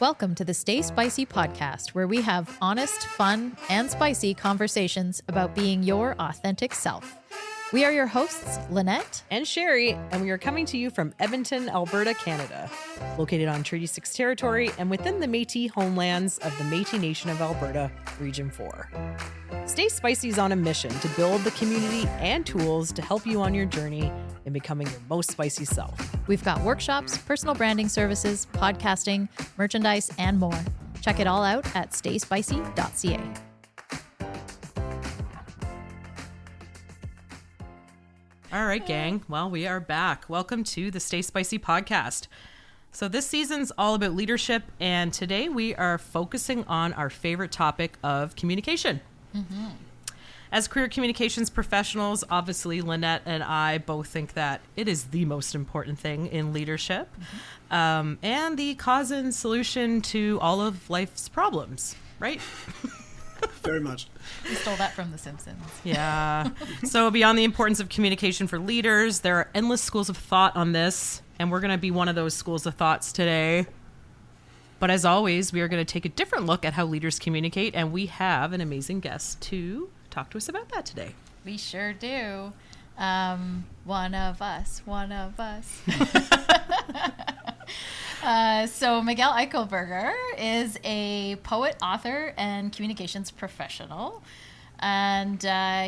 Welcome to the Stay Spicy podcast, where we have honest, fun, and spicy conversations about being your authentic self. We are your hosts, Lynette and Sherry, and we are coming to you from Edmonton, Alberta, Canada, located on Treaty 6 territory and within the Métis homelands of the Métis Nation of Alberta, Region 4. Stay Spicy is on a mission to build the community and tools to help you on your journey in becoming your most spicy self. We've got workshops, personal branding services, podcasting, merchandise, and more. Check it all out at stayspicy.ca. All right, gang. Well, we are back. Welcome to the Stay Spicy podcast. So this season's all about leadership, and today we are focusing on our favorite topic of communication. Mm-hmm. As career communications professionals, obviously Lynette and I both think that it is the most important thing in leadership, and the cause and solution to all of life's problems, right? Very much. We stole that from The Simpsons. Yeah. So beyond the importance of communication for leaders, there are endless schools of thought on this, and we're going to be one of those schools of thoughts today. But as always, we are going to take a different look at how leaders communicate, and we have an amazing guest to talk to us about that today. We sure do. One of us. So Miguel Eichelberger is a poet, author, and communications professional. And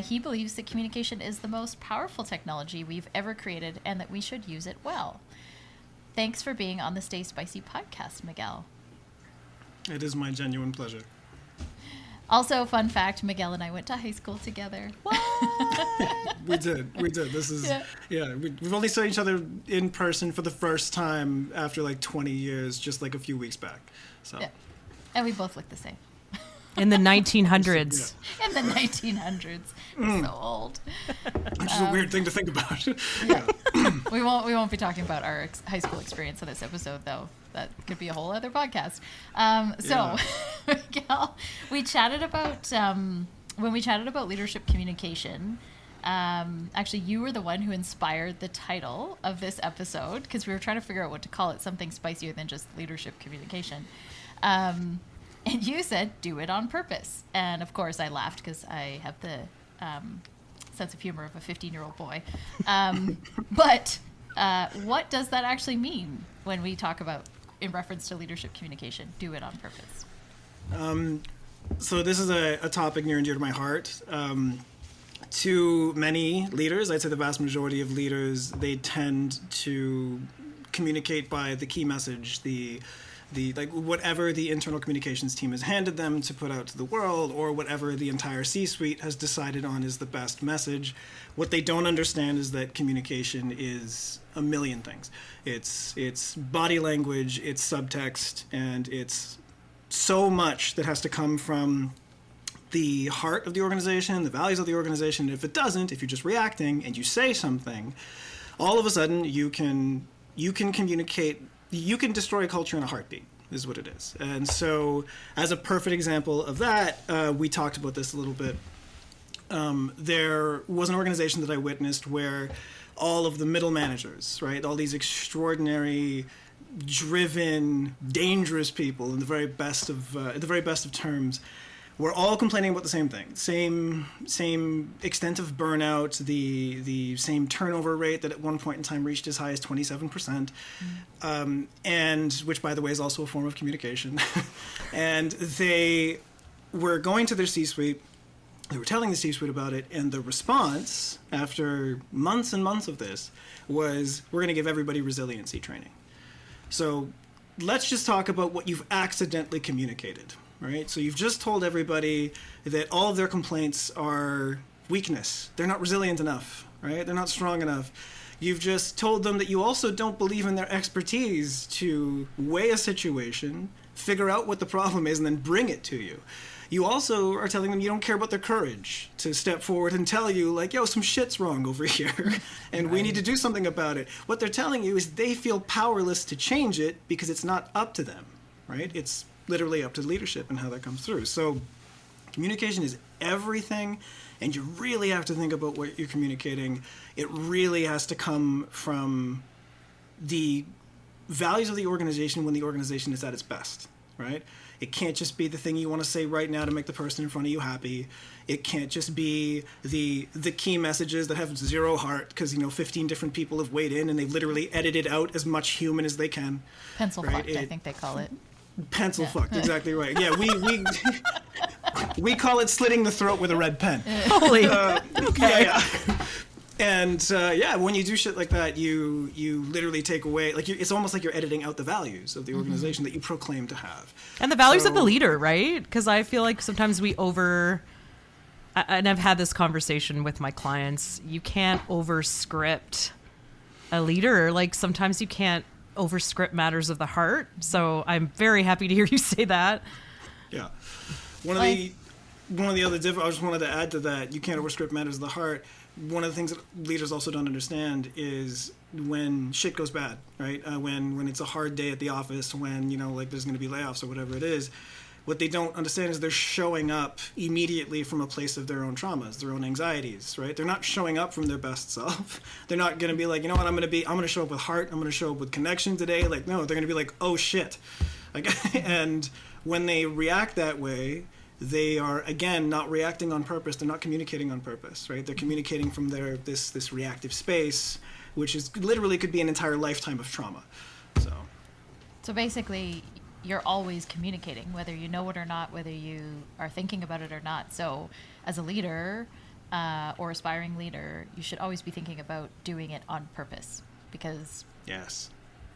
he believes that communication is the most powerful technology we've ever created and that we should use it well. Thanks for being on the Stay Spicy podcast, Miguel. It is my genuine pleasure. Also, fun fact, Miguel and I went to high school together. What? We did. This is, we've only seen each other in person for the first time after like 20 years, just like a few weeks back. So. Yeah. And we both look the same. In the 1900s. Yeah. In the 1900s. We're so old. Which is a weird thing to think about. Yeah. We won't be talking about our high school experience in this episode, though. That could be a whole other podcast. Miguel, we chatted about, when we chatted about leadership communication, actually you were the one who inspired the title of this episode, because we were trying to figure out what to call it, something spicier than just leadership communication. And you said, do it on purpose. And of course I laughed because I have the sense of humor of a 15-year-old boy. But what does that actually mean when we talk about, in reference to leadership communication, do it on purpose? So this is a topic near and dear to my heart. To many leaders, I'd say the vast majority of leaders, they tend to communicate by the key message, the like whatever the internal communications team has handed them to put out to the world, or whatever the entire C-suite has decided on is the best message. What they don't understand is that communication is a million things. It's body language, it's subtext, and it's so much that has to come from the heart of the organization, the values of the organization. If it doesn't, if you're just reacting and you say something, all of a sudden you can communicate. You can destroy culture in a heartbeat, is what it is. And so, as a perfect example of that, we talked about this a little bit. There was an organization that I witnessed where all of the middle managers, right, all these extraordinary, driven, dangerous people, in the very best of terms, were all complaining about the same thing. Same extent of burnout, the same turnover rate that at one point in time reached as high as 27%, and which, by the way, is also a form of communication. And they were going to their C-suite. They were telling the C-suite about it, and the response, after months and months of this, was, we're going to give everybody resiliency training. So let's just talk about what you've accidentally communicated. Right? So you've just told everybody that all of their complaints are weakness. They're not resilient enough, right? They're not strong enough. You've just told them that you also don't believe in their expertise to weigh a situation, figure out what the problem is, and then bring it to you. You also are telling them you don't care about their courage to step forward and tell you, like, yo, some shit's wrong over here, and we need to do something about it. What they're telling you is they feel powerless to change it because it's not up to them, right? It's literally up to leadership and how that comes through. So communication is everything, and you really have to think about what you're communicating. It really has to come from the values of the organization when the organization is at its best, right? It can't just be the thing you want to say right now to make the person in front of you happy. It can't just be the key messages that have zero heart because, 15 different people have weighed in and they've literally edited out as much human as they can. Pencil right? fucked, I think they call it. Pencil fucked, exactly right. Yeah, we call it slitting the throat with a red pen. Holy. Okay. Yeah. And when you do shit like that, you literally take away, it's almost like you're editing out the values of the organization that you proclaim to have. And the values of the leader, right? Because I feel like sometimes and I've had this conversation with my clients, you can't over-script a leader. Like sometimes you can't over-script matters of the heart. So I'm very happy to hear you say that. Yeah. One of the other I just wanted to add to that, you can't over-script matters of the heart. One of the things that leaders also don't understand is when shit goes bad, right? When it's a hard day at the office, when, there's going to be layoffs or whatever it is, what they don't understand is they're showing up immediately from a place of their own traumas, their own anxieties, right? They're not showing up from their best self. They're not going to be like, you know what, I'm going to show up with heart. I'm going to show up with connection today. Like, no, they're going to be like, oh shit. And when they react that way, they are, again, not reacting on purpose. They're not communicating on purpose, right? They're communicating from this reactive space, which is literally could be an entire lifetime of trauma. So basically, you're always communicating, whether you know it or not, whether you are thinking about it or not. So as a leader or aspiring leader, you should always be thinking about doing it on purpose, because yes,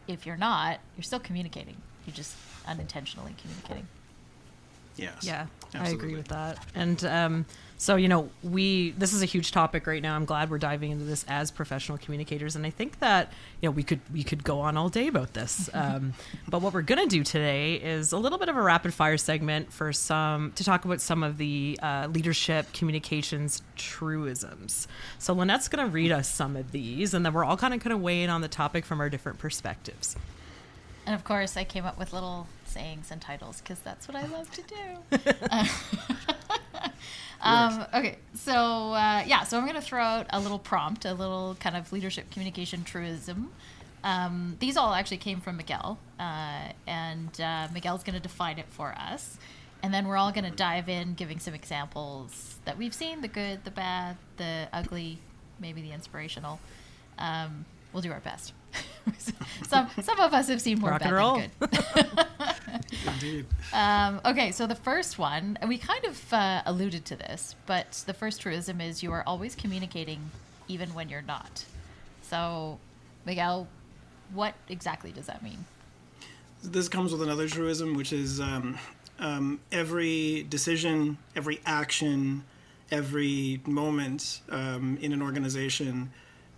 if you're not, you're still communicating. You're just unintentionally communicating. Yes. Yeah, absolutely. I agree with that. And so, this is a huge topic right now. I'm glad we're diving into this as professional communicators. And I think that, we could go on all day about this. But what we're going to do today is a little bit of a rapid fire segment to talk about some of the leadership communications truisms. So Lynette's going to read us some of these, and then we're all kind of going to weigh in on the topic from our different perspectives. And of course, I came up with little sayings and titles because that's what I love to do. Okay, so I'm going to throw out a little prompt, a little kind of leadership communication truism. These all actually came from Miguel, and Miguel's going to define it for us. And then we're all going to dive in, giving some examples that we've seen, the good, the bad, the ugly, maybe the inspirational. We'll do our best. Some of us have seen more Rock bad and roll. than good. Indeed. Okay, so the first one, and we kind of alluded to this, but the first truism is you are always communicating even when you're not. So, Miguel, what exactly does that mean? This comes with another truism, which is every decision, every action, every moment in an organization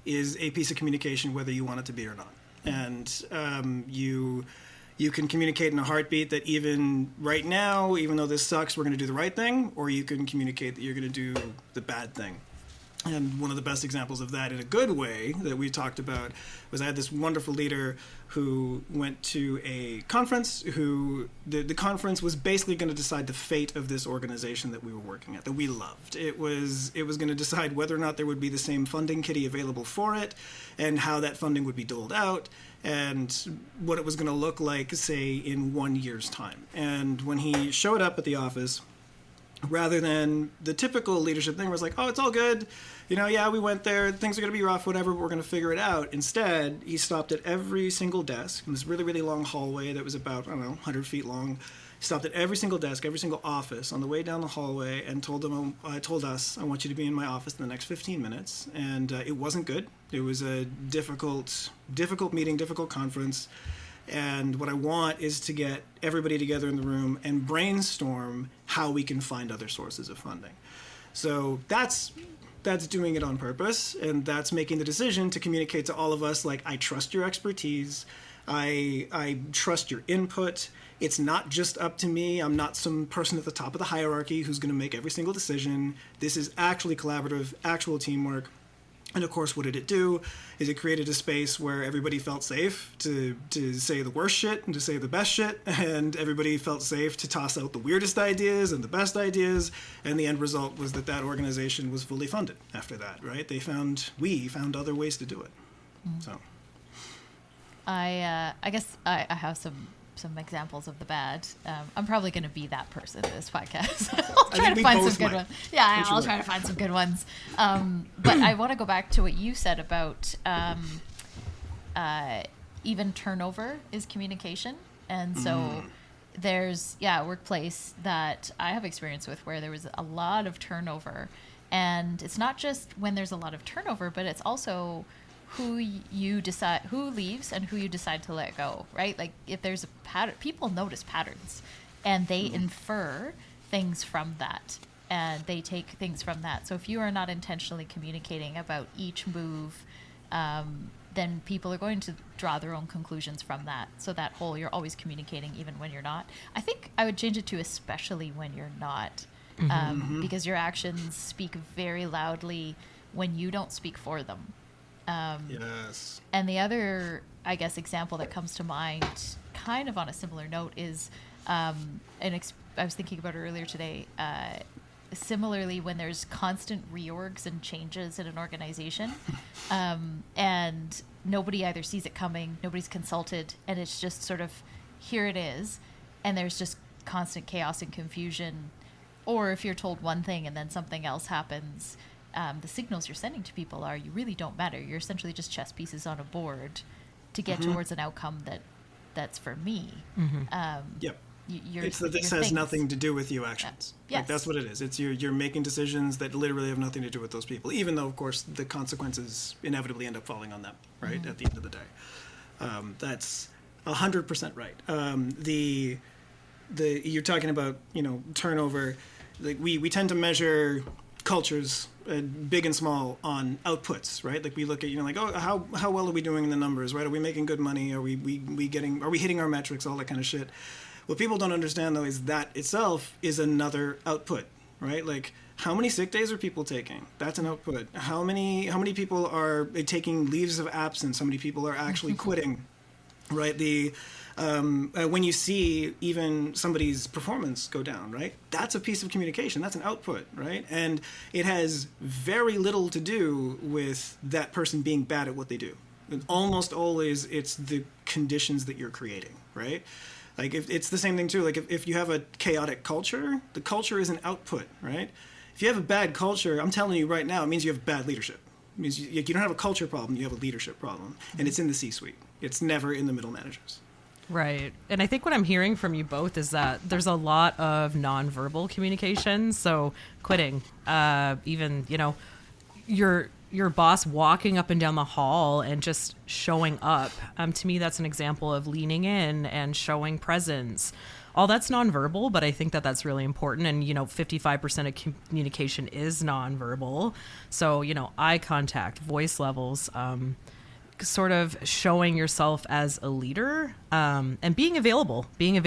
is a piece of communication, whether you want it to be or not. And you can communicate in a heartbeat that even right now, even though this sucks, we're going to do the right thing, or you can communicate that you're going to do the bad thing. And one of the best examples of that in a good way that we talked about was I had this wonderful leader who went to a conference the conference was basically going to decide the fate of this organization that we were working at, that we loved. It was going to decide whether or not there would be the same funding kitty available for it and how that funding would be doled out and what it was going to look like, say, in 1 year's time. And when he showed up at the office, rather than the typical leadership thing was like, oh, it's all good. We went there. Things are going to be rough, whatever, but we're going to figure it out. Instead, he stopped at every single desk in this really, really long hallway that was about, 100 feet long. He stopped at every single desk, every single office on the way down the hallway and told us, I want you to be in my office in the next 15 minutes. And it wasn't good. It was a difficult meeting, difficult conference. And what I want is to get everybody together in the room and brainstorm how we can find other sources of funding. So that's doing it on purpose, and that's making the decision to communicate to all of us, like, I trust your expertise, I trust your input. It's not just up to me. I'm not some person at the top of the hierarchy who's going to make every single decision. This is actually collaborative, actual teamwork. And of course, what did it do is it created a space where everybody felt safe to say the worst shit and to say the best shit, and everybody felt safe to toss out the weirdest ideas and the best ideas, and the end result was that organization was fully funded after that, right? We found other ways to do it. Mm-hmm. So I guess I have some some examples of the bad. I'm probably going to be that person in this podcast. I'll try to find some good ones. Yeah, I'll try to find some good ones. But I want to go back to what you said about even turnover is communication. And so there's, a workplace that I have experience with where there was a lot of turnover. And it's not just when there's a lot of turnover, but it's also who leaves and who you decide to let go, right? Like if there's a pattern, people notice patterns and they infer things from that and they take things from that. So if you are not intentionally communicating about each move, then people are going to draw their own conclusions from that. So that whole, you're always communicating even when you're not. I think I would change it to especially when you're not, because your actions speak very loudly when you don't speak for them. Yes. And the other, I guess, example that comes to mind, kind of on a similar note, is, I was thinking about it earlier today, similarly when there's constant reorgs and changes in an organization, and nobody either sees it coming, nobody's consulted, and it's just sort of, here it is, and there's just constant chaos and confusion. Or if you're told one thing and then something else happens, the signals you're sending to people are, you really don't matter. You're essentially just chess pieces on a board to get towards an outcome that's for me. Yep. It's that this has nothing to do with you actions. Yes. Like, that's what it is. It's you're making decisions that literally have nothing to do with those people, even though, of course, the consequences inevitably end up falling on them, right, at the end of the day. That's 100% right. You're talking about, turnover. Like we tend to measure cultures, big and small, on outputs, right? Like we look at, how well are we doing in the numbers, right? Are we making good money? Are we hitting our metrics, all that kind of shit. What people don't understand, though, is that itself is another output, right? Like, how many sick days are people taking? That's an output. How many people are taking leaves of absence? How many people are actually quitting, right? When you see even somebody's performance go down, right? That's a piece of communication. That's an output, right? And it has very little to do with that person being bad at what they do. And almost always, it's the conditions that you're creating, right? Like, it's the same thing, too. Like, if you have a chaotic culture, the culture is an output, right? If you have a bad culture, I'm telling you right now, it means you have bad leadership. It means you don't have a culture problem, you have a leadership problem. And it's in the C-suite. It's never in the middle managers. Right. And I think what I'm hearing from you both is that there's a lot of nonverbal communication. So quitting, even, your boss walking up and down the hall and just showing up. To me, that's an example of leaning in and showing presence. All that's nonverbal, but I think that that's really important. And, 55% of communication is nonverbal. So, eye contact, voice levels, sort of showing yourself as a leader, and being available, being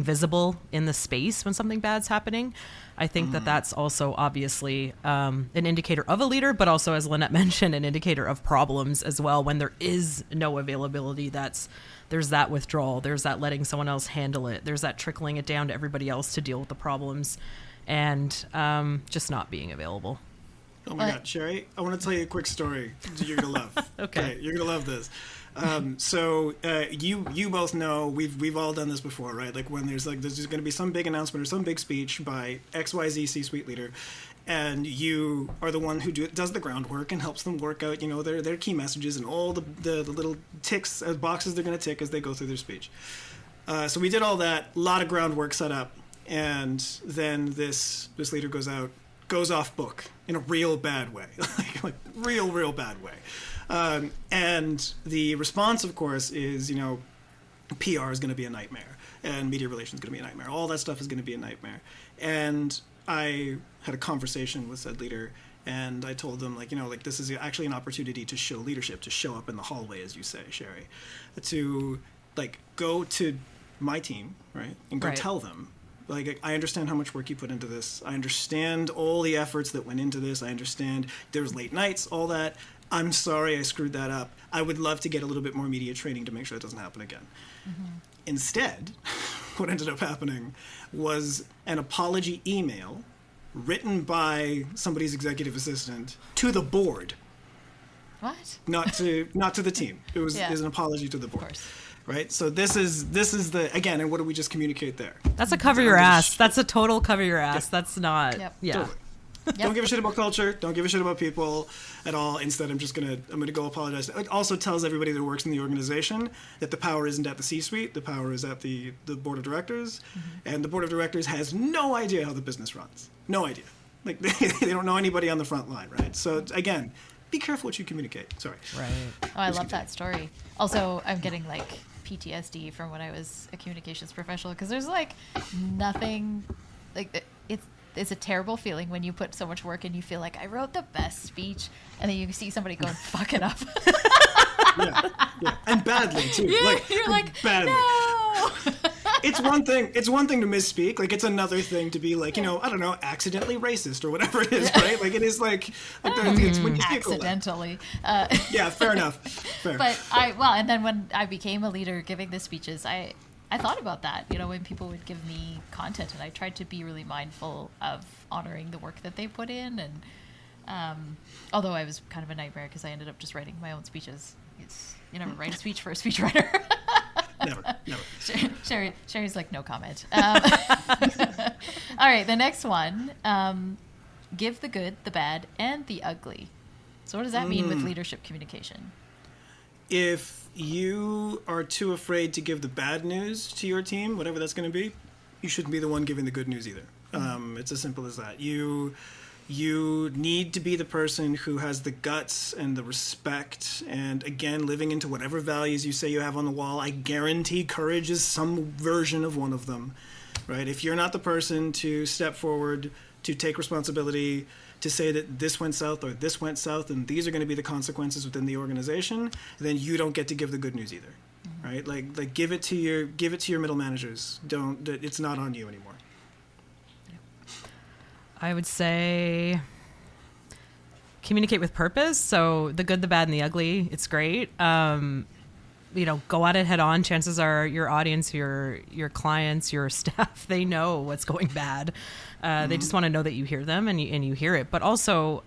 visible in the space when something bad's happening. I think that that's also obviously an indicator of a leader, but also, as Lynette mentioned, an indicator of problems as well. When there is no availability, there's that withdrawal, there's that letting someone else handle it, there's that trickling it down to everybody else to deal with the problems, and just not being available. Oh my God, Sherry, I want to tell you a quick story you're going to love. Okay. You're going to love this. So you both know, we've all done this before, right? Like when there's going to be some big announcement or some big speech by XYZ C-suite leader, and you are the one who does the groundwork and helps them work out, their key messages and all the little ticks, boxes they're going to tick as they go through their speech. So we did all that, a lot of groundwork set up, and then this leader goes off book in a real bad way, like real bad way. And the response, of course, is, PR is going to be a nightmare, and media relations is going to be a nightmare. All that stuff is going to be a nightmare. And I had a conversation with said leader, and I told them, this is actually an opportunity to show leadership, to show up in the hallway, as you say, Sherry, to, go to my team, right, and go tell them, I understand how much work you put into this. I understand all the efforts that went into this. I understand there was late nights, all that. I'm sorry I screwed that up. I would love to get a little bit more media training to make sure it doesn't happen again. Instead, what ended up happening was an apology email written by somebody's executive assistant to the board. What? Not to the team. It was an apology to the board. Of course. right? So this is the, again, and what do we just communicate there? That's a cover your ass. That's a total cover your ass. That's not, yeah. Totally. Don't give a shit about culture. Don't give a shit about people at all. Instead, I'm gonna go apologize. It also tells everybody that works in the organization that the power isn't at the C-suite. The power is at the board of directors, and the board of directors has no idea how the business runs. No idea. Like they don't know anybody on the front line, right? So again, be careful what you communicate. Sorry. Right. Oh, I love that story. Also, I'm getting like PTSD from when I was a communications professional, because there's like nothing like it's a terrible feeling when you put so much work and you feel like I wrote the best speech, and then you see somebody going fuck it up. Yeah, and badly too. Yeah, you're like badly. No. It's one thing to misspeak. Like it's another thing to be like, I don't know, accidentally racist or whatever it is, right? Like it is like it's when you see it go accidentally. Yeah, fair enough. Fair. But and then when I became a leader giving the speeches, I thought about that, when people would give me content, and I tried to be really mindful of honoring the work that they put in. And although I was kind of a nightmare because I ended up just writing my own speeches. You never write a speech for a speechwriter. Never. Sherry's like, no comment. All right, the next one. Give the good, the bad, and the ugly. So what does that mean with leadership communication? If you are too afraid to give the bad news to your team, whatever that's going to be, you shouldn't be the one giving the good news either. It's as simple as that. You need to be the person who has the guts and the respect, and again, living into whatever values you say you have on the wall. I guarantee courage is some version of one of them, right? If you're not the person to step forward, to take responsibility, to say that this went south or this went south and these are going to be the consequences within the organization, then you don't get to give the good news either, right? Like give it to your middle managers. It's not on you anymore. I would say communicate with purpose. So the good, the bad, and the ugly, it's great. Go at it head on. Chances are your audience, your clients, your staff, they know what's going bad. They just want to know that you hear them and you hear it. But also,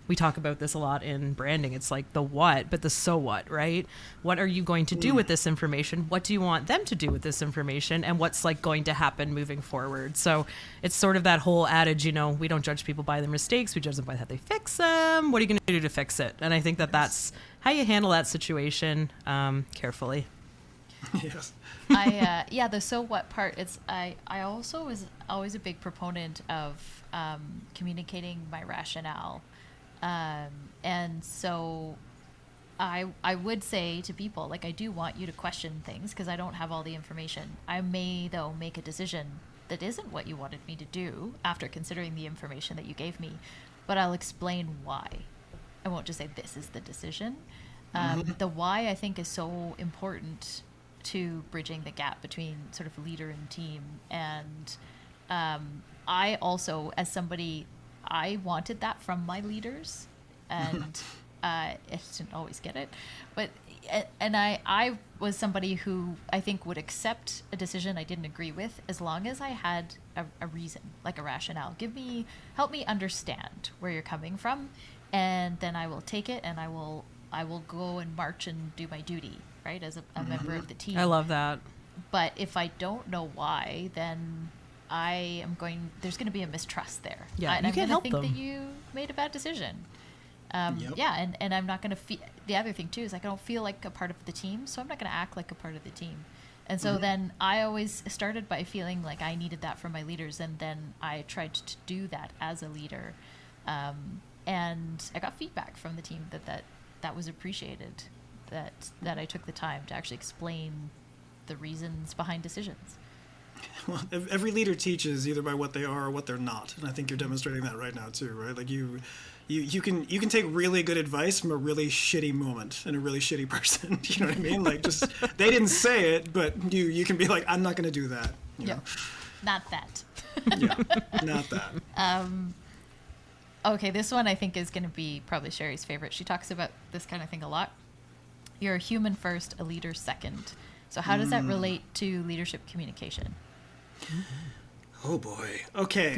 we talk about this a lot in branding. It's like the what, but the so what, right? What are you going to do with this information? What do you want them to do with this information? And what's like going to happen moving forward? So it's sort of that whole adage, we don't judge people by their mistakes. We judge them by how they fix them. What are you going to do to fix it? And I think that that's how you handle that situation carefully. Yes. The so what part, I also was always a big proponent of communicating my rationale. And so I would say to people, like, I do want you to question things because I don't have all the information. I may, though, make a decision that isn't what you wanted me to do after considering the information that you gave me, but I'll explain why. I won't just say this is the decision. The why, I think, is so important to bridging the gap between sort of leader and team. And I also, as somebody, I wanted that from my leaders, and I didn't always get it, but I was somebody who I think would accept a decision I didn't agree with as long as I had a reason, like a rationale. Help me understand where you're coming from, and then I will take it and I will go and march and do my duty, right, as a member of the team. I love that. But if I don't know why, then there's going to be a mistrust there. Yeah, and you I'm can't help going to think them. that you made a bad decision. Yep. Yeah, and I'm not going to feel, the other thing too is like I don't feel like a part of the team, so I'm not going to act like a part of the team. And so then I always started by feeling like I needed that from my leaders, and then I tried to do that as a leader. And I got feedback from the team that was appreciated, that I took the time to actually explain the reasons behind decisions. Well, every leader teaches either by what they are or what they're not, and I think you're demonstrating that right now too, right? Like you can take really good advice from a really shitty moment and a really shitty person. You know what I mean? Like, just they didn't say it, but you can be like, I'm not going to do that. You know? Not that. Yeah, not that. Okay, this one I think is going to be probably Sherry's favorite. She talks about this kind of thing a lot. You're a human first, a leader second. So how does that relate to leadership communication? Oh boy. Okay.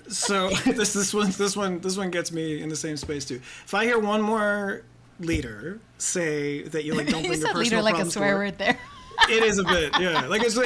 So this one gets me in the same space too. If I hear one more leader say that you like don't You bring your said personal leader like a problems to swear work. word there. It is a bit, yeah. Like it's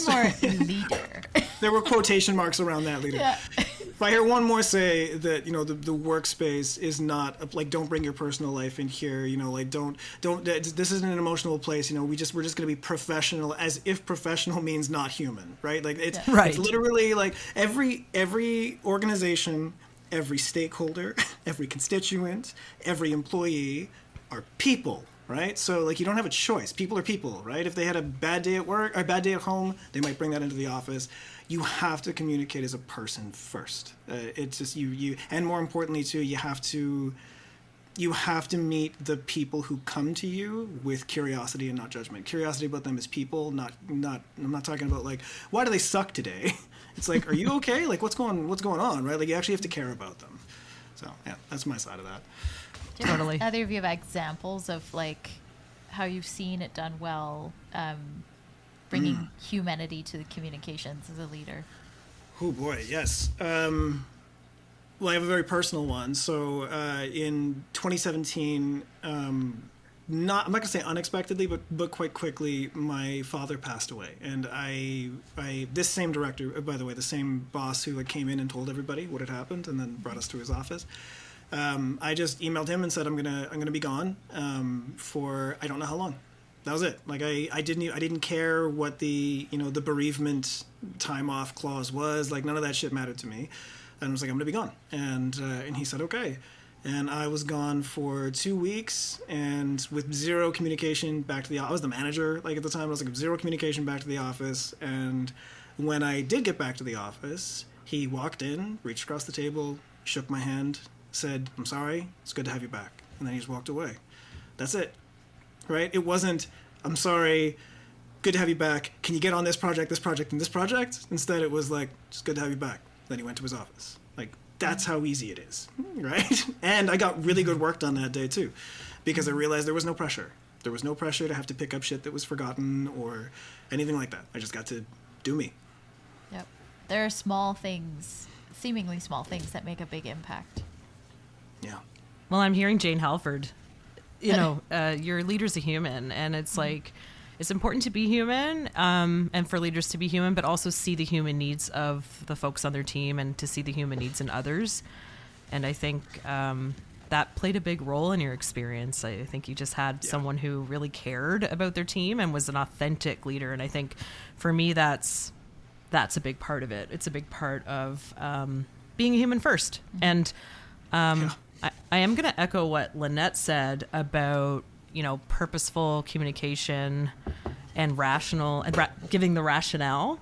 One more leader. there were quotation marks around that leader. Yeah. If I hear one more say that, the workspace is not like, don't bring your personal life in here, like don't, this isn't an emotional place, we're just going to be professional, as if professional means not human, right? Like it's, Yeah. Right. it's literally like every organization, every stakeholder, every constituent, every employee are people. Right? So, like, you don't have a choice. People are people, right? If they had a bad day at work or a bad day at home, they might bring that into the office. You have to communicate as a person first. It's just you, and more importantly, too, you have to meet the people who come to you with curiosity and not judgment. Curiosity about them as people, not. I'm not talking about like, why do they suck today? It's like, are you okay? Like, what's going on, right? Like, you actually have to care about them. So, yeah, that's my side of that. Totally. Either of you have examples of like how you've seen it done well, bringing humanity to the communications as a leader? Oh boy, yes. Well, I have a very personal one. So in 2017, I'm not going to say unexpectedly, but quite quickly, my father passed away, and I this same director, by the way, the same boss who like came in and told everybody what had happened, and then brought us to his office. I just emailed him and said I'm gonna be gone for I don't know how long. That was it. Like I didn't care what the the bereavement time off clause was. Like none of that shit mattered to me. And I was like, I'm gonna be gone. And he said okay. And I was gone for 2 weeks and with zero communication back to the office. I was the manager like at the time. I was like zero communication back to the office. And when I did get back to the office, he walked in, reached across the table, shook my hand, said, I'm sorry, it's good to have you back. And then he just walked away. That's it. Right? It wasn't, I'm sorry, good to have you back. Can you get on this project, and this project? Instead, it was like, just good to have you back. Then he went to his office. Like, that's how easy it is. Right? And I got really good work done that day, too. Because I realized there was no pressure. There was no pressure to have to pick up shit that was forgotten or anything like that. I just got to do me. Yep. There are small things, seemingly small things, that make a big impact. Yeah. Well, I'm hearing Jane Halford. Your leader's a human, and it's like it's important to be human, and for leaders to be human, but also see the human needs of the folks on their team and to see the human needs in others. And I think that played a big role in your experience. I think you just had someone who really cared about their team and was an authentic leader. And I think for me, that's a big part of it. It's a big part of being a human first. And I am going to echo what Lynette said about, purposeful communication and rational and giving the rationale.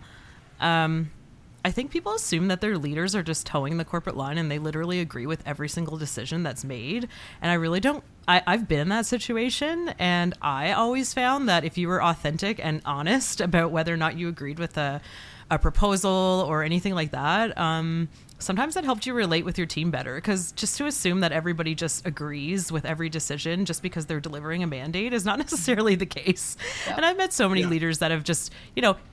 I think people assume that their leaders are just towing the corporate line and they literally agree with every single decision that's made. And I really don't. I've been in that situation, and I always found that if you were authentic and honest about whether or not you agreed with a proposal or anything like that, sometimes that helped you relate with your team better, because just to assume that everybody just agrees with every decision just because they're delivering a mandate is not necessarily the case. Yep. And I've met so many leaders that have just,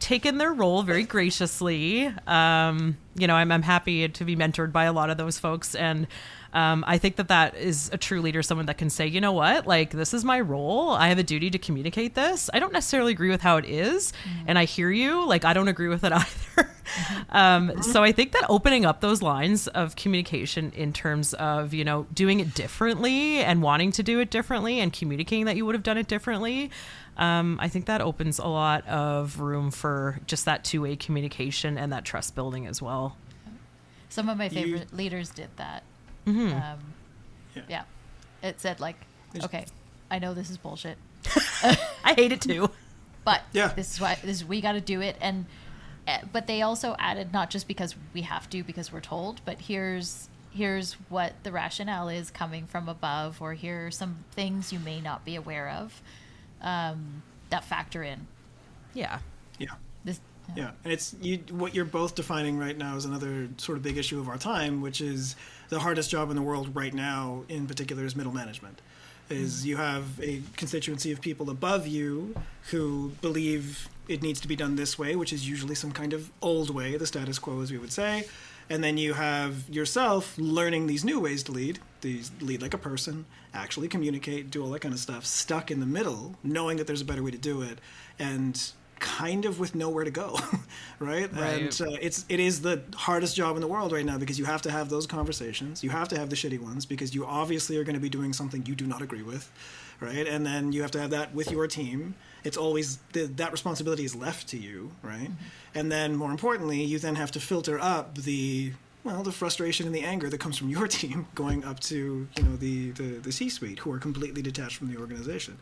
taken their role very graciously. I'm happy to be mentored by a lot of those folks. And I think that is a true leader, someone that can say, you know what, like, this is my role. I have a duty to communicate this. I don't necessarily agree with how it is. And I hear you. Like, I don't agree with it either. So I think that opening up those lines of communication in terms of, doing it differently and wanting to do it differently and communicating that you would have done it differently, I think that opens a lot of room for just that two-way communication and that trust building as well. Some of my favorite leaders did that. Yeah. It said like, okay, I know this is bullshit. I hate it too. But this is we got to do it. And but they also added, not just because we have to, because we're told, but here's what the rationale is coming from above, or here are some things you may not be aware of that factor in. Yeah. Yeah, and it's what you're both defining right now is another sort of big issue of our time, which is the hardest job in the world right now, in particular, is middle management. Is you have a constituency of people above you who believe it needs to be done this way, which is usually some kind of old way, the status quo, as we would say. And then you have yourself learning these new ways to lead like a person, actually communicate, do all that kind of stuff, stuck in the middle, knowing that there's a better way to do it, and kind of with nowhere to go, right? And it is the hardest job in the world right now, because you have to have those conversations. You have to have the shitty ones, because you obviously are going to be doing something you do not agree with, right? And then you have to have that with your team. It's always that responsibility is left to you, right? Mm-hmm. And then more importantly, you then have to filter up the frustration and the anger that comes from your team going up to, the C-suite, who are completely detached from the organization.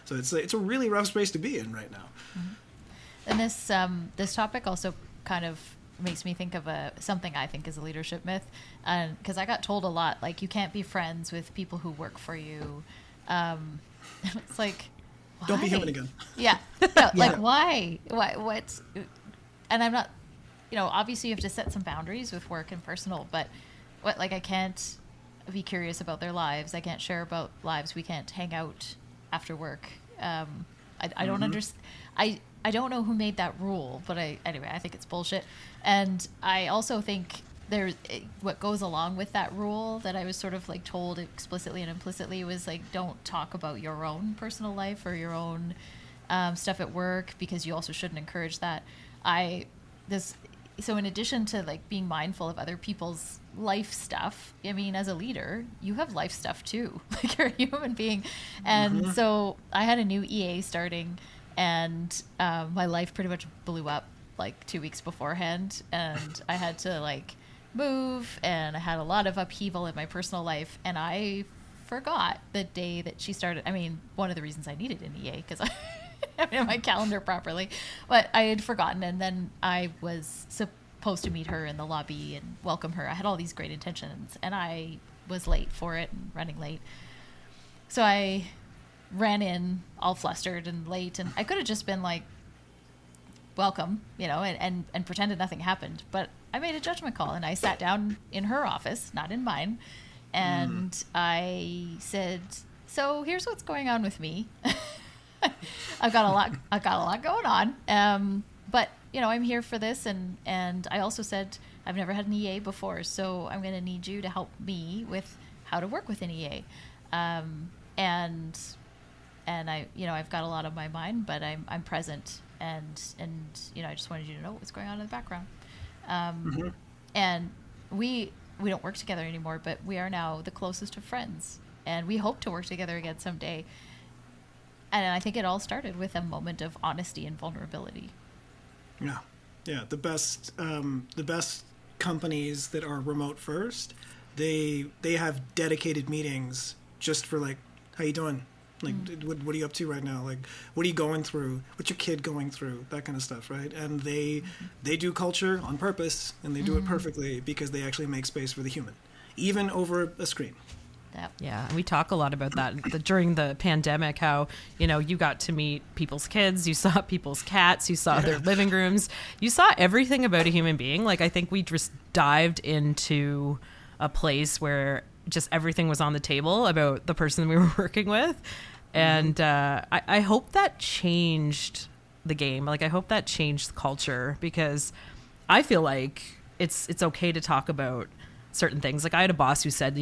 So it's a really rough space to be in right now. Mm-hmm. And this topic also kind of makes me think of something I think is a leadership myth, because I got told a lot, like, you can't be friends with people who work for you. It's like, why? Don't be human again. Yeah. No, like, why? What's? And I'm not. Obviously you have to set some boundaries with work and personal, but I can't be curious about their lives. I can't share about lives. We can't hang out after work. I don't understand. I don't know who made that rule, but anyway, I think it's bullshit. And I also think what goes along with that rule that I was sort of like told explicitly and implicitly was like, don't talk about your own personal life or your own stuff at work, because you also shouldn't encourage that. So in addition to like being mindful of other people's life stuff, I mean, as a leader, you have life stuff too. Like, you're a human being. And so I had a new EA starting, and my life pretty much blew up like 2 weeks beforehand. And I had to like move, and I had a lot of upheaval in my personal life. And I forgot the day that she started. I mean, one of the reasons I needed an EA, because I have it in my calendar properly, but I had forgotten. And then I was supposed to meet her in the lobby and welcome her. I had all these great intentions, and I was late for it and running late. So I ran in all flustered and late, and I could have just been like, welcome, and pretended nothing happened. But I made a judgment call, and I sat down in her office, not in mine, and I said, so here's what's going on with me. I've got a lot going on. But I'm here for this, and I also said I've never had an EA before, so I'm going to need you to help me with how to work with an EA. And I've got a lot on my mind, but I'm present, and I just wanted you to know what's going on in the background. And we don't work together anymore, but we are now the closest of friends, and we hope to work together again someday. And I think it all started with a moment of honesty and vulnerability. Yeah. The best companies that are remote first, they have dedicated meetings just for like, how you doing? Like, what are you up to right now? Like, what are you going through? What's your kid going through? That kind of stuff, right? And they do culture on purpose, and they do it perfectly, because they actually make space for the human, even over a screen. Yeah, and we talk a lot about that during the pandemic, how, you got to meet people's kids, you saw people's cats, you saw their living rooms, you saw everything about a human being. Like, I think we just dived into a place where just everything was on the table about the person we were working with. And I hope that changed the game. Like, I hope that changed the culture, because I feel like it's okay to talk about certain things. Like, I had a boss who said,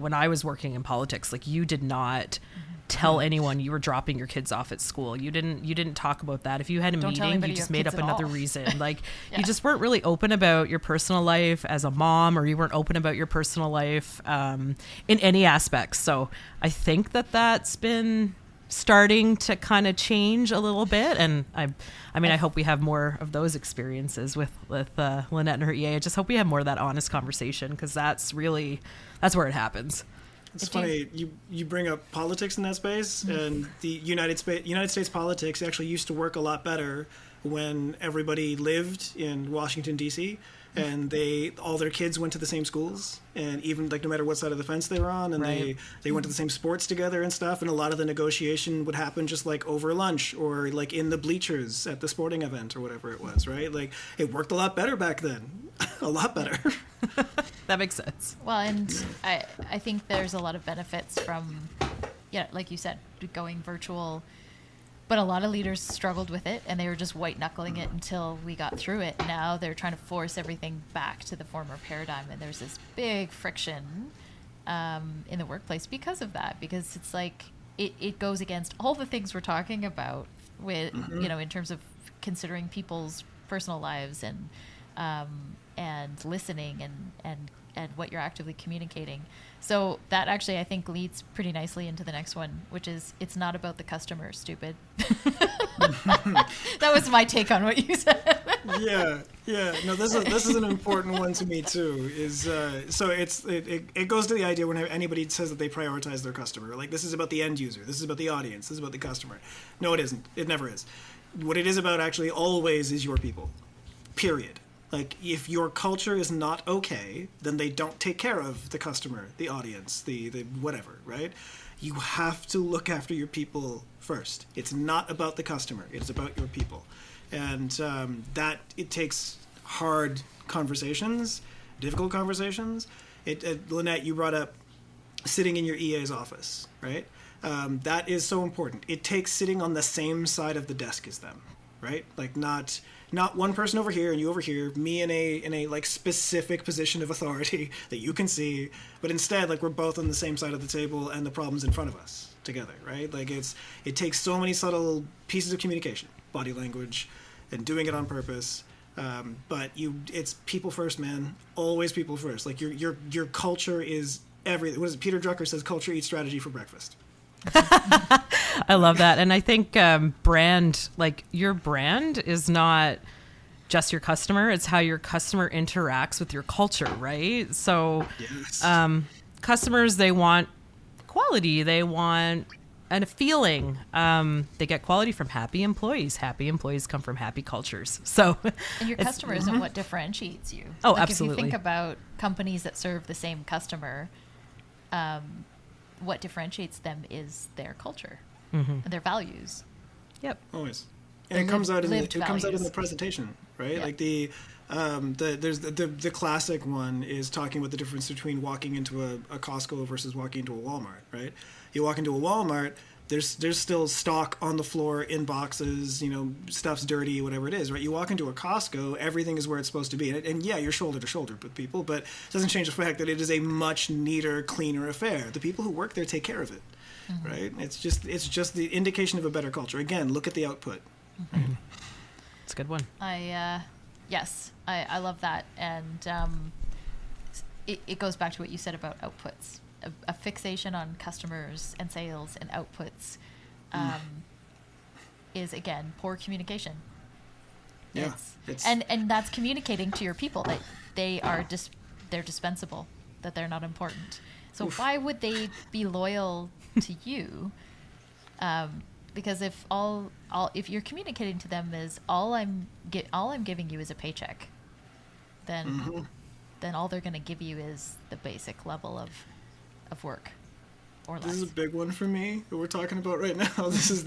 when I was working in politics, like, you did not tell anyone you were dropping your kids off at school. You didn't talk about that. If you had a meeting, you just made up another reason. Like, you just weren't really open about your personal life as a mom, or you weren't open about your personal life in any aspects. So I think that's been starting to kind of change a little bit, and I hope we have more of those experiences with Lynette and her EA. I just hope we have more of that honest conversation, because that's where it happens. It's funny you bring up politics in that space, and the United States politics actually used to work a lot better when everybody lived in Washington, D.C., and all their kids went to the same schools, and even like no matter what side of the fence they were on, and they went to the same sports together and stuff, and a lot of the negotiation would happen just like over lunch, or like in the bleachers at the sporting event, or whatever it was, right? Like, it worked a lot better back then. A lot better. That makes sense. Well, and I think there's a lot of benefits from, like you said, going virtual. But a lot of leaders struggled with it, and they were just white knuckling it until we got through it. Now they're trying to force everything back to the former paradigm, and there's this big friction in the workplace because of that. Because it's like it goes against all the things we're talking about with in terms of considering people's personal lives and listening and what you're actively communicating. So that actually, I think, leads pretty nicely into the next one, which is it's not about the customer, stupid. That was my take on what you said. Yeah. No, this is an important one to me too. So it goes to the idea when anybody says that they prioritize their customer. Like, this is about the end user. This is about the audience. This is about the customer. No, it isn't. It never is. What it is about actually always is your people. Period. Like, if your culture is not okay, then they don't take care of the customer, the audience, the whatever, right? You have to look after your people first. It's not about the customer. It's about your people. And that it takes hard conversations, difficult conversations. Lynette, you brought up sitting in your EA's office, right? That is so important. It takes sitting on the same side of the desk as them, right? Like, not one person over here and you over here, me in a like specific position of authority that you can see, but instead, like, we're both on the same side of the table and the problem's in front of us together, right? Like, it takes so many subtle pieces of communication, body language, and doing it on purpose. But it's people first, man. Always people first. Like, your culture is everything. What is it? Peter Drucker says, culture eats strategy for breakfast. I love that. And I think brand, like, your brand is not just your customer. It's how your customer interacts with your culture, right? So Yes. Customers, they want quality. They want a feeling. They get quality from happy employees. Happy employees come from happy cultures. So, And your customer isn't what differentiates you. Oh, like, absolutely. If you think about companies that serve the same customer, what differentiates them is their culture and their values. Yep. Always. And it comes out in values. the presentation, right? Yeah. Like there's the classic one is talking about the difference between walking into a Costco versus walking into a Walmart, right? You walk into a Walmart, there's still stock on the floor in boxes, stuff's dirty, whatever it is, right? You walk into a Costco, everything is where it's supposed to be. And yeah, you're shoulder to shoulder with people, but it doesn't change the fact that it is a much neater, cleaner affair. The people who work there take care of it, right? It's just the indication of a better culture. Again, look at the output. Mm-hmm. It's a good one. Yes, I love that. And it goes back to what you said about outputs. A fixation on customers and sales and outputs is, again, poor communication. Yeah, and that's communicating to your people that they're dispensable, that they're not important. So why would they be loyal to you? Because if you're communicating to them is all I'm giving you is a paycheck, then all they're going to give you is the basic level of work or less. This is a big one for me that we're talking about right now. This is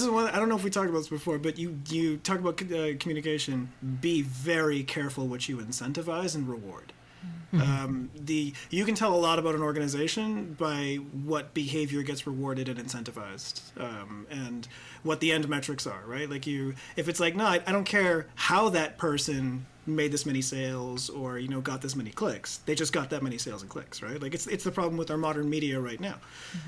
one, I don't know if we talked about this before, but you talk about communication. Be very careful what you incentivize and reward. You can tell a lot about an organization by what behavior gets rewarded and incentivized, and what the end metrics are, right? Like if it's like, no, I don't care how that person made this many sales or got this many clicks. They just got that many sales and clicks, right? Like it's the problem with our modern media right now,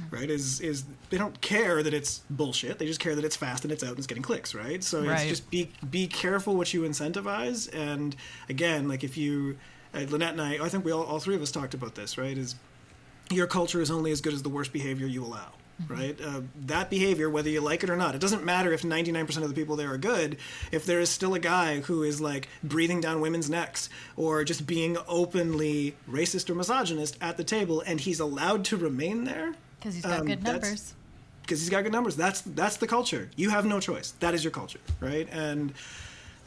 right? Is they don't care that it's bullshit. They just care that it's fast and it's out and it's getting clicks, right? So It's just be careful what you incentivize. And again, like if you Lynette and I think we all three of us talked about this, right? Is your culture is only as good as the worst behavior you allow, right? That behavior, whether you like it or not, it doesn't matter if 99% of the people there are good. If there is still a guy who is like breathing down women's necks or just being openly racist or misogynist at the table, and he's allowed to remain there because he's got good numbers. Because he's got good numbers. That's the culture. You have no choice. That is your culture, right? And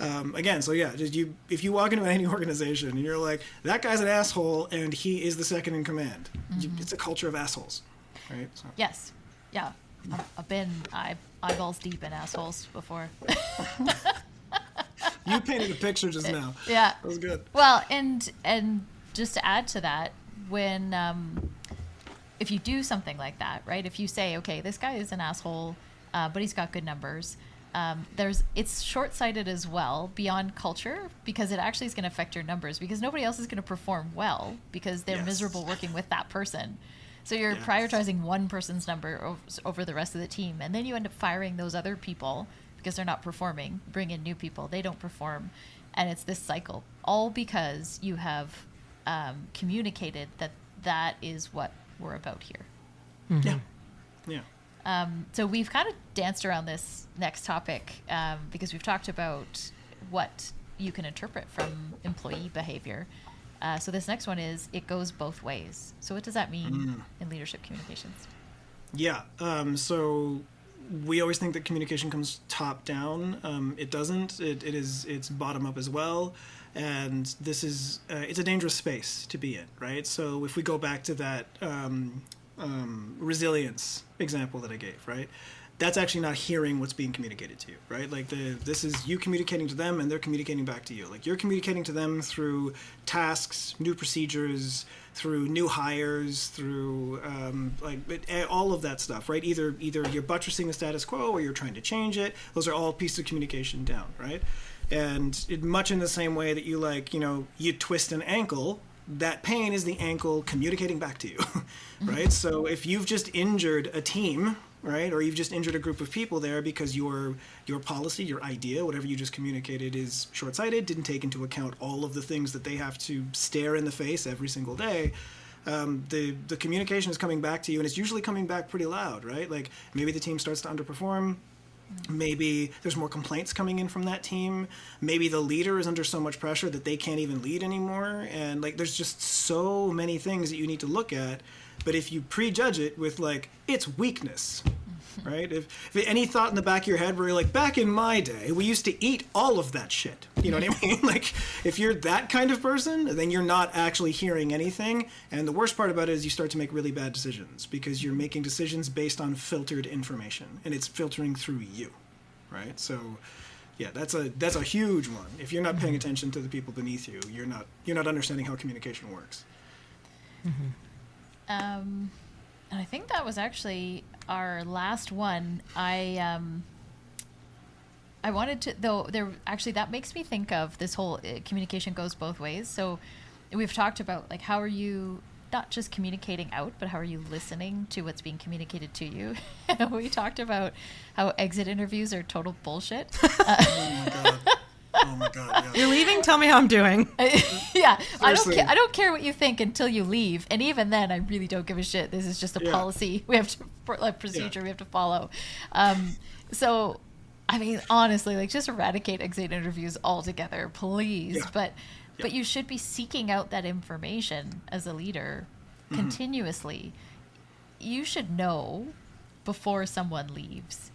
again, so yeah, if you walk into any organization and you're like, that guy's an asshole and he is the second in command, it's a culture of assholes, right? So. Yes, yeah, I've been eyeballs deep in assholes before. You painted a picture just now. Yeah, that was good. Well, and just to add to that, when if you do something like that, right? If you say, okay, this guy is an asshole, but he's got good numbers. It's short-sighted as well beyond culture, because it actually is going to affect your numbers, because nobody else is going to perform well because they're miserable working with that person. So you're prioritizing one person's number over the rest of the team, and then you end up firing those other people because they're not performing. Bring in new people, they don't perform, and it's this cycle, all because you have communicated that is what we're about here. So we've kind of danced around this next topic because we've talked about what you can interpret from employee behavior. So this next one is, it goes both ways. So what does that mean in leadership communications? Yeah. So we always think that communication comes top down. It doesn't. It's bottom up as well. And this is it's a dangerous space to be in, right? So if we go back to that resilience example that I gave, right? That's actually not hearing what's being communicated to you, right? Like this is you communicating to them and they're communicating back to you. Like you're communicating to them through tasks, new procedures, through new hires, through all of that stuff, right? Either you're buttressing the status quo or you're trying to change it. Those are all pieces of communication down, right? And much in the same way that you twist an ankle, that pain is the ankle communicating back to you, right? So if you've just injured a team, right, or you've just injured a group of people there because your policy, your idea, whatever you just communicated is short-sighted, didn't take into account all of the things that they have to stare in the face every single day, the communication is coming back to you, and it's usually coming back pretty loud, right? Like maybe the team starts to underperform. Maybe there's more complaints coming in from that team. Maybe the leader is under so much pressure that they can't even lead anymore. And there's just so many things that you need to look at. But if you prejudge it with it's weakness, right? If any thought in the back of your head where you're back in my day, we used to eat all of that shit. You know what I mean? If you're that kind of person, then you're not actually hearing anything. And the worst part about it is you start to make really bad decisions because you're making decisions based on filtered information, and it's filtering through you, right? So, yeah, that's a huge one. If you're not paying attention to the people beneath you, you're not understanding how communication works. And I think that was actually our last one. I wanted to, though, that makes me think of this whole communication goes both ways. So we've talked about how are you not just communicating out, but how are you listening to what's being communicated to you? We talked about how exit interviews are total bullshit. Oh my God! Yeah. You're leaving? Tell me how I'm doing. Yeah, Seriously. I don't care what you think until you leave, and even then, I really don't give a shit. This is just a policy we have to procedure we have to follow. So, I mean, honestly, just eradicate exit interviews altogether, please. Yeah. But you should be seeking out that information as a leader continuously. You should know before someone leaves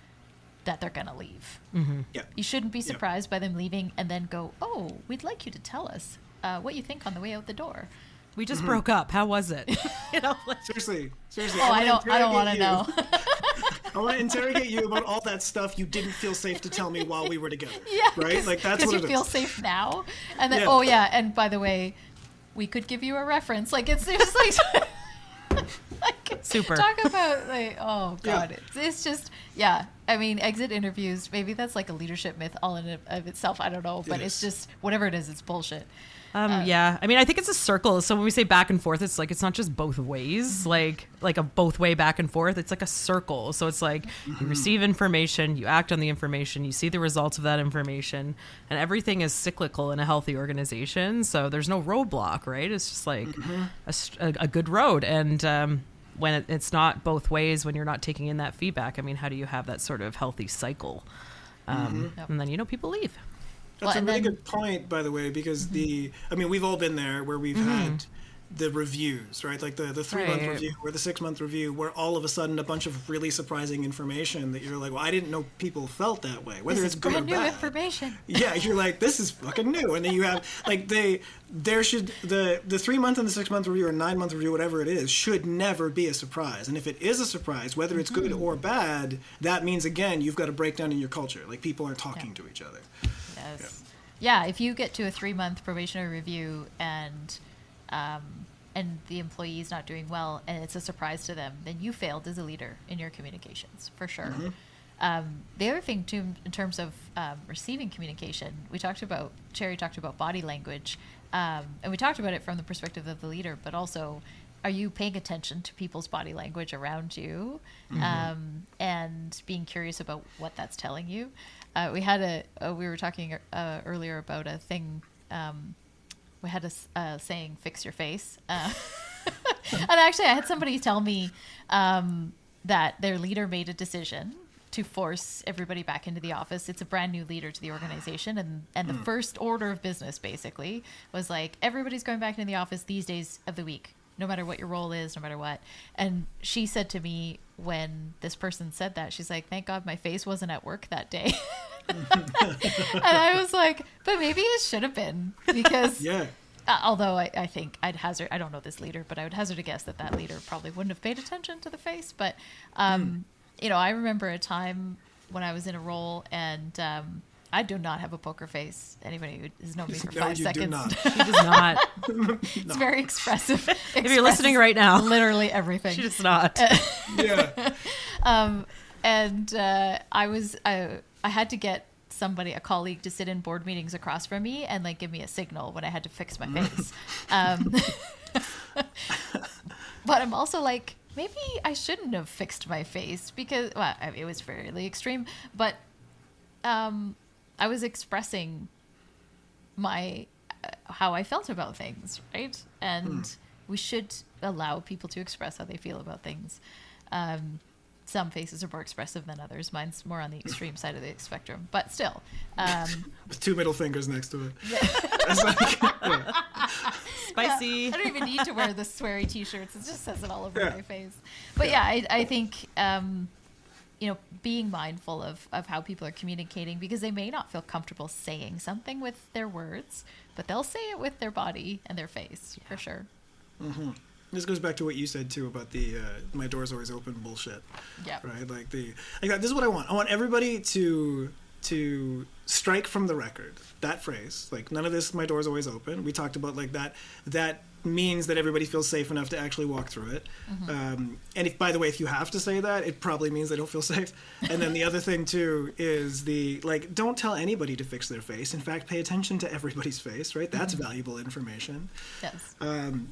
that they're going to leave. Yeah. You shouldn't be surprised by them leaving and then go, oh, we'd like you to tell us what you think on the way out the door. We just broke up. How was it? Seriously. Oh, I don't want to know. I want to interrogate you about all that stuff you didn't feel safe to tell me while we were together. Yeah, right? That's what you it feel is. safe now, and then and by the way, we could give you a reference. It's Super. Talk about oh god, it's just I mean, exit interviews. Maybe that's a leadership myth all in of itself. I don't know, but it's just whatever it is, it's bullshit. Yeah, I mean, I think it's a circle. So when we say back and forth, it's it's not just both ways, like a both way back and forth. It's like a circle. So it's you receive information, you act on the information, you see the results of that information, and everything is cyclical in a healthy organization. So there's no roadblock, right? It's just a good road. And when it's not both ways, when you're not taking in that feedback, I mean, how do you have that sort of healthy cycle? And then, people leave. That's a really good point, by the way, because we've all been there where we've had the reviews, right? Like the 3-month review or the 6-month review, where all of a sudden a bunch of really surprising information that you're well, I didn't know people felt that way, whether it's good or bad. Brand new information. Yeah, you're this is fucking new. And then you have the 3-month and the 6-month review or 9-month review, whatever it is, should never be a surprise. And if it is a surprise, whether it's good or bad, that means again you've got a breakdown in your culture. People aren't talking to each other. Yes. Yeah, if you get to a 3-month probationary review and the employee is not doing well and it's a surprise to them, then you failed as a leader in your communications, for sure. The other thing too, in terms of receiving communication, Cherry talked about body language, and we talked about it from the perspective of the leader, but also, are you paying attention to people's body language around you, and being curious about what that's telling you? We were talking earlier about a thing. We had a saying, "Fix your face," and actually, I had somebody tell me that their leader made a decision to force everybody back into the office. It's a brand new leader to the organization, and the first order of business basically was like, everybody's going back into the office these days of the week, no matter what your role is, no matter what. And she said to me when this person said that, she's like, thank God my face wasn't at work that day. And I was like, but maybe it should have been, because although I think I don't know this leader, but I would hazard a guess that leader probably wouldn't have paid attention to the face. But, I remember a time when I was in a role, and I do not have a poker face. Anybody who has known me for 5 seconds. She does not. It's very expressive. If you're listening right now. Literally everything. She does not. I had to get a colleague, to sit in board meetings across from me and like give me a signal when I had to fix my face. But I'm also like, maybe I shouldn't have fixed my face, because, well, it was fairly extreme, but I was expressing how I felt about things, right? And we should allow people to express how they feel about things. Some faces are more expressive than others. Mine's more on the extreme side of the spectrum, but still. With 2 middle fingers next to it. Spicy. I don't even need to wear the sweary t-shirts. It just says it all over my face. But I think, being mindful of how people are communicating, because they may not feel comfortable saying something with their words, but they'll say it with their body and their face, for sure. Mm-hmm. This goes back to what you said too about the "my door's always open" bullshit. Yeah. Right. This is what I want. I want everybody to strike from the record that phrase. Like, none of this "my door's always open." We talked about like that means that everybody feels safe enough to actually walk through it. And if, by the way, if you have to say that, it probably means they don't feel safe. And then the other thing too is don't tell anybody to fix their face. In fact, pay attention to everybody's face, right? That's valuable information. Yes.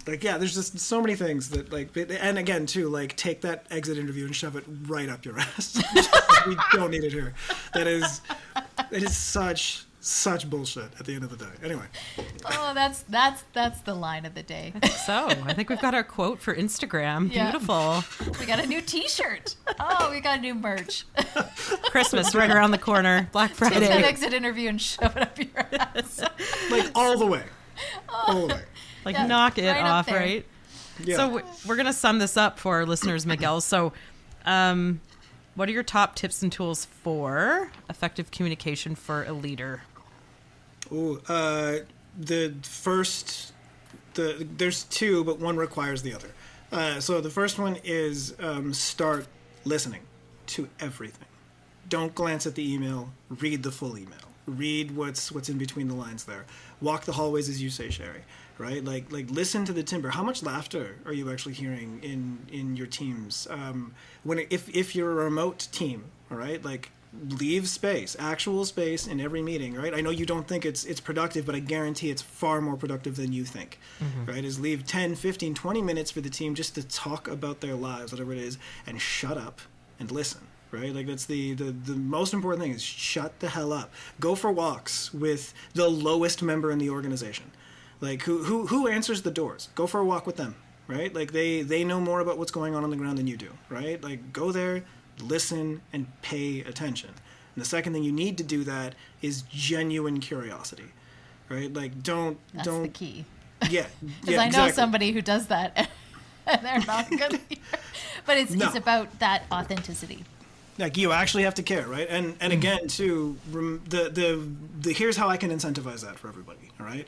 There's just so many things that and again too, take that exit interview and shove it right up your ass. We don't need it here. It is such bullshit at the end of the day. Anyway. Oh, that's the line of the day. So I think we've got our quote for Instagram. Yeah. Beautiful. We got a new t-shirt. Oh, we got new merch. Christmas right around the corner. Black Friday. Take that exit interview and shove it up your ass. All the way. All the way. Knock it off, right? Yeah. So we're going to sum this up for our listeners, Miguel. So what are your top tips and tools for effective communication for a leader? There's two, but one requires the other. So the first one is start listening to everything. Don't glance at the email. Read the full email. Read what's in between the lines there. Walk the hallways, as you say, Sherry. Right? Like listen to the timbre. How much laughter are you actually hearing in your teams? If you're a remote team, all right, leave actual space in every meeting, right? I know you don't think it's productive, but I guarantee it's far more productive than you think, right? Is leave 10, 15, 20 minutes for the team just to talk about their lives, whatever it is, and shut up and listen, right? That's the most important thing, is shut the hell up. Go for walks with the lowest member in the organization. Who answers the doors? Go for a walk with them, right? They know more about what's going on the ground than you do, right? Go there, listen, and pay attention. And the second thing you need to do that is genuine curiosity, right? Don't. That's the key. Yeah. Because I know somebody who does that, and they're not good. But it's about that authenticity. You actually have to care, right? And again, too, the here's how I can incentivize that for everybody, all right?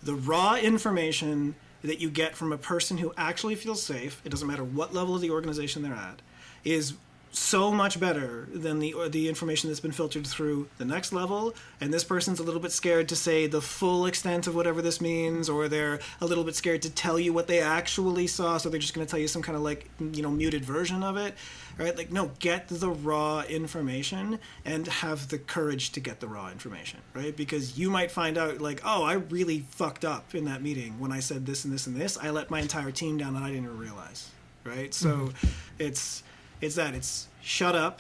The raw information that you get from a person who actually feels safe, it doesn't matter what level of the organization they're at, is so much better than the information that's been filtered through the next level, and this person's a little bit scared to say the full extent of whatever this means, or they're a little bit scared to tell you what they actually saw, so they're just going to tell you some kind of like, muted version of it, right? Like, no, get the raw information and have the courage to get the raw information, right? Because you might find out like, oh, I really fucked up in that meeting when I said this and this and this. I let my entire team down and I didn't even realize, right? So it's shut up,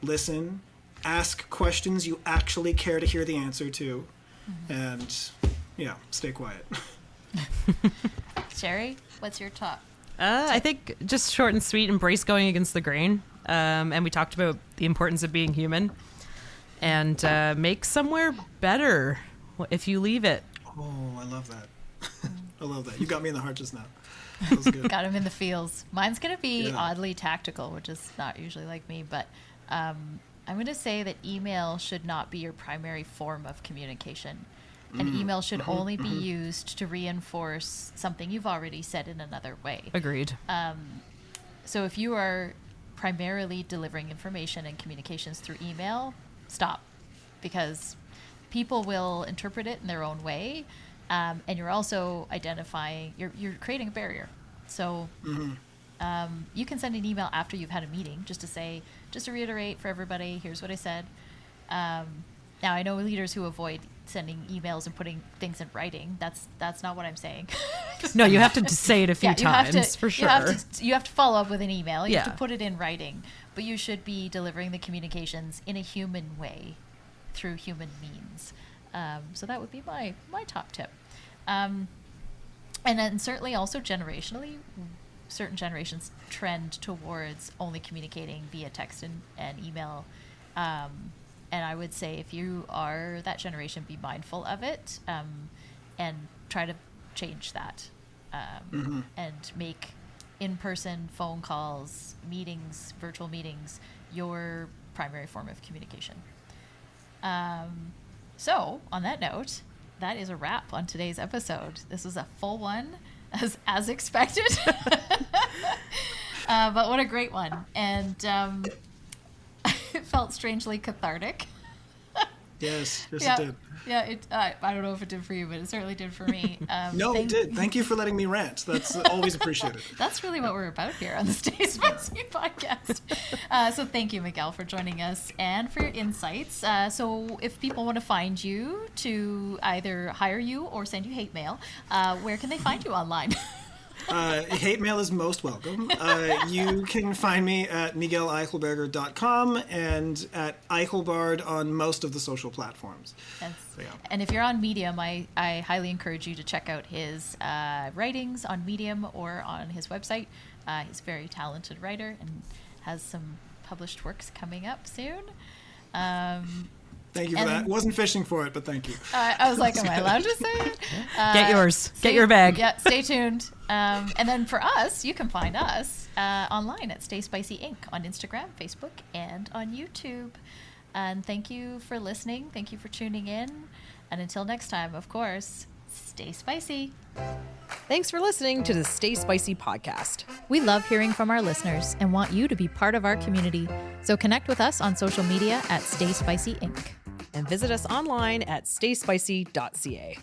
listen, ask questions you actually care to hear the answer to, and stay quiet. Sherry, what's your top? I think just short and sweet, embrace going against the grain. And we talked about the importance of being human, and make somewhere better if you leave it. Oh, I love that. I love that. You got me in the heart just now. That was good. Got him in the feels. Mine's going to be oddly tactical, which is not usually like me, but I'm going to say that email should not be your primary form of communication. An email should only be used to reinforce something you've already said in another way. Agreed. So if you are primarily delivering information and communications through email, stop, because people will interpret it in their own way. And you're also identifying, you're creating a barrier. So you can send an email after you've had a meeting just to reiterate for everybody, here's what I said. Now, I know leaders who avoid sending emails and putting things in writing. That's not what I'm saying. No, you have to say it a few times, for sure. You have to follow up with an email. You have Yeah. to put it in writing. But you should be delivering the communications in a human way through human means. So that would be my top tip. And then certainly also generationally, certain generations trend towards only communicating via text and email. And I would say if you are that generation, be mindful of it, and try to change that, and make in-person phone calls, meetings, virtual meetings, your primary form of communication. So on that note, that is a wrap on today's episode. This was a full one, as expected. But what a great one. And it felt strangely cathartic. Yes, it did. Yeah, I don't know if it did for you, but it certainly did for me. No, it did. Thank you for letting me rant. That's always appreciated. That's really what we're about here on the Stay Spicy podcast. So thank you, Miguel, for joining us and for your insights. So if people want to find you to either hire you or send you hate mail, where can they find you online? Hate mail is most welcome. You can find me at migueleichelberger.com and at Eichelbard on most of the social platforms. Yes. So, yeah. And if you're on Medium, I highly encourage you to check out his writings on Medium or on his website. He's a very talented writer and has some published works coming up soon. Thank you for that. Wasn't fishing for it, but thank you. I was like, am I allowed to say it? Get yours. Get your bag. Yeah, stay tuned. And then for us, you can find us online at Stay Spicy Inc. on Instagram, Facebook, and on YouTube. And thank you for listening. Thank you for tuning in. And until next time, of course, stay spicy. Thanks for listening to the Stay Spicy podcast. We love hearing from our listeners and want you to be part of our community. So connect with us on social media at Stay Spicy Inc. And visit us online at stayspicy.ca.